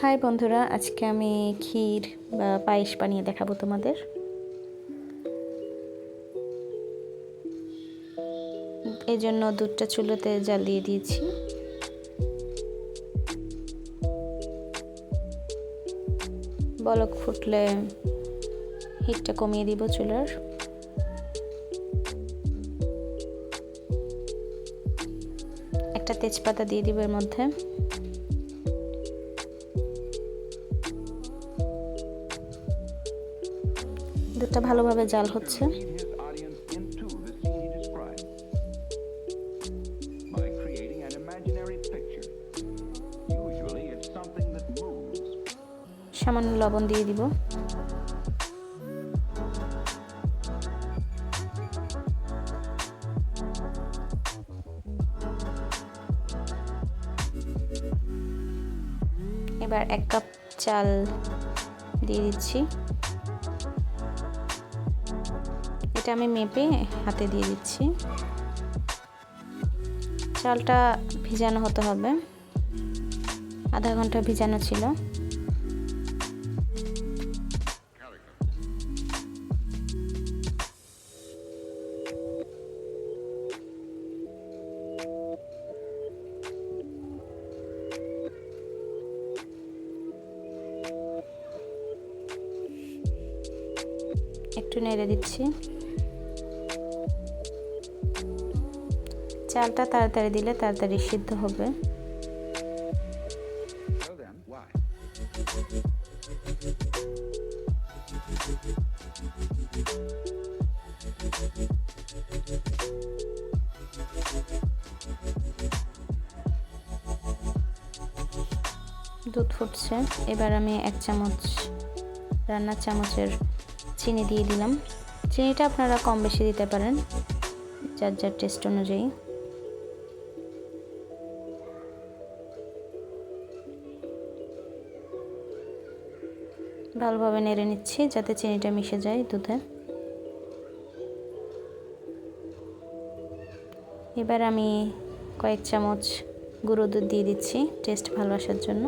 High বন্ধুরা, আজকে আমি ক্ষীর বা পায়েস বানিয়ে দেখাবো তোমাদের। এই জন্য দুধটা চুলোতে জাল দিয়ে দিয়েছি। বলক ফুটলে হিটটা কমিয়ে দিব চুলার। একটা তেজপাতা দিয়ে দিব এর মধ্যে। দুধটা ভালোভাবে জাল হচ্ছে। সামান্য লবণ দিয়ে দিব। এবার 1 কাপ চাল দিয়ে দিচ্ছি। এটা আমি মেপে হাতে দিয়ে দিচ্ছি। চালটা ভিজানো হতে হবে, আধা ঘন্টা ভিজানো ছিল। একটু নেড়ে দিচ্ছি। চালটা তাড়াতাড়ি দিলে তাড়াতাড়ি সিদ্ধ হবে। দুধ ফুটছে। এবার আমি 1 চামচ রান্নার চামচের চিনি দিয়ে দিলাম। চিনিটা আপনারা কম বেশি দিতে পারেন যার যার টেস্ট অনুযায়ী। ভালোভাবে নেড়ে নিচ্ছি যাতে চিনিটা মিশে যায় দুধে। এবার আমি কয়েক চামচ গুঁড়ো দুধ দিয়ে দিচ্ছি টেস্ট ভালো আসার জন্য।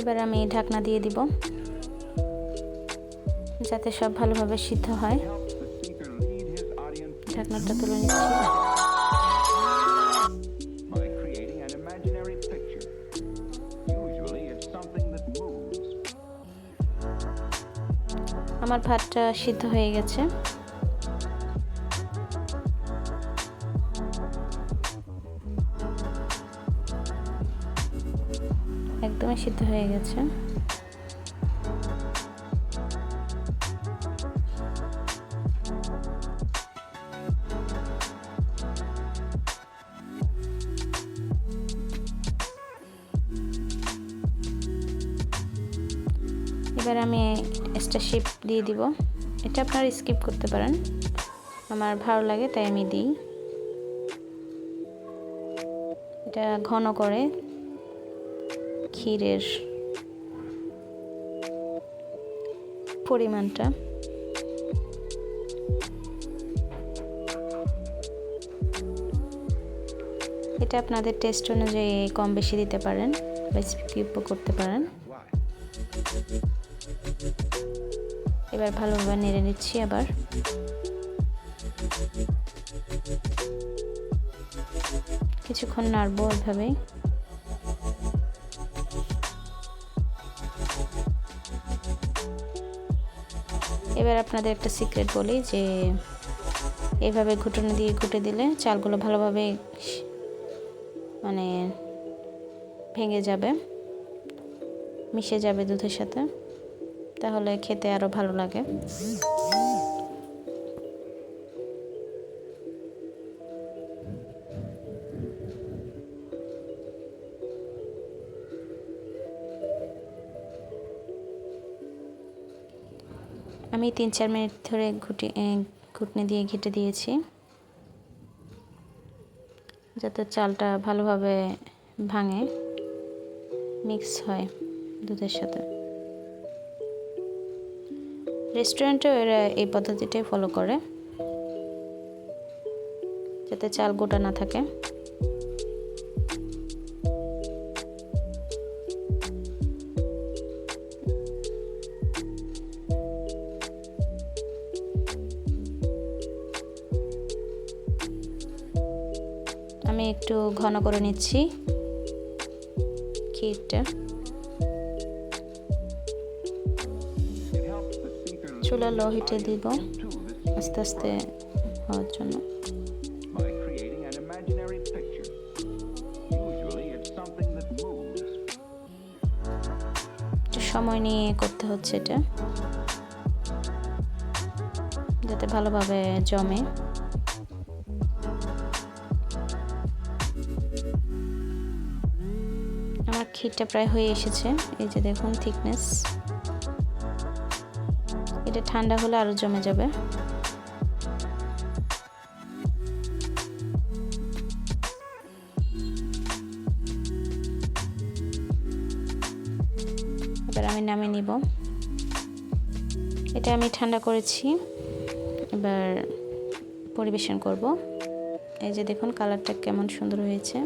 এবার আমি ঢাকনা দিয়ে দিব যাতে সব ভালোভাবে সিদ্ধ হয়। ঢাকনাটা তুলে নিচ্ছি। আমার ভাতটা সিদ্ধ হয়ে গেছে। একদমই সিদ্ধ হয়ে গেছে। এবার আমি এক্সট্রা শেপ দিয়ে দিব। এটা আপনারা স্কিপ করতে পারেন, আমার ভালো লাগে তাই আমি দিই। এটা ঘন করে ক্ষীরের পরিমাণটা। এটা আপনাদের টেস্ট অনুযায়ী কম বেশি দিতে পারেন বা স্কিপও করতে পারেন। এবার ভালোভাবে নেড়ে নিচ্ছি। আবার কিছুক্ষণ নাড়বো এভাবেই। এবার আপনাদের একটা সিক্রেট বলি যে এইভাবে ঘুটুনি দিয়ে ঘুটে দিলে চালগুলো ভালোভাবে মানে ভেঙে যাবে, মিশে যাবে দুধের সাথে, তাহলে খেতে আরো ভালো লাগে। আমি 3-4 মিনিট ধরে ঘুটনি দিয়ে ঘেঁটে দিয়েছি, যাতে চালটা ভালোভাবে ভাঙে, মিক্স হয় দুধের সাথে। রেস্টুরেন্টেও এরা এই পদ্ধতিটাই ফলো করে, যাতে চাল গোটা না থাকে। আমি একটু ঘন করে নিচ্ছি ক্ষীরটা। চুলা লো হিটে দিব আস্তে আস্তে হওয়ার জন্য। একটু সময় নিয়ে করতে হচ্ছে এটা, যাতে ভালোভাবে জমে। আমার ক্ষীরটা প্রায় হয়ে এসেছে, এই যে দেখুন থিকনেস। এটা ঠান্ডা হলে আরো জমে যাবে। এবার আমি নামিয়ে নিব। এটা আমি ঠান্ডা করেছি, এবার পরিবেশন করব। এই যে দেখুন কালারটা কেমন সুন্দর হয়েছে।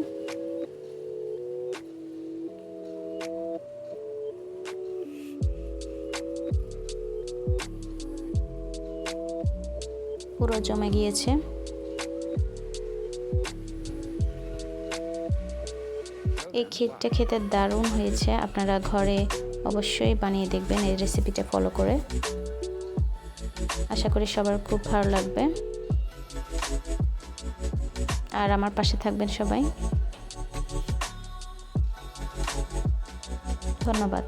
পুরো জমে গিয়েছে। এই ক্ষীরটা খেতে দারুণ হয়েছে। আপনারা ঘরে অবশ্যই বানিয়ে দেখবেন এই রেসিপিটা ফলো করে। আশা করি সবার খুব ভালো লাগবে। আর আমার পাশে থাকবেন সবাই। ধন্যবাদ।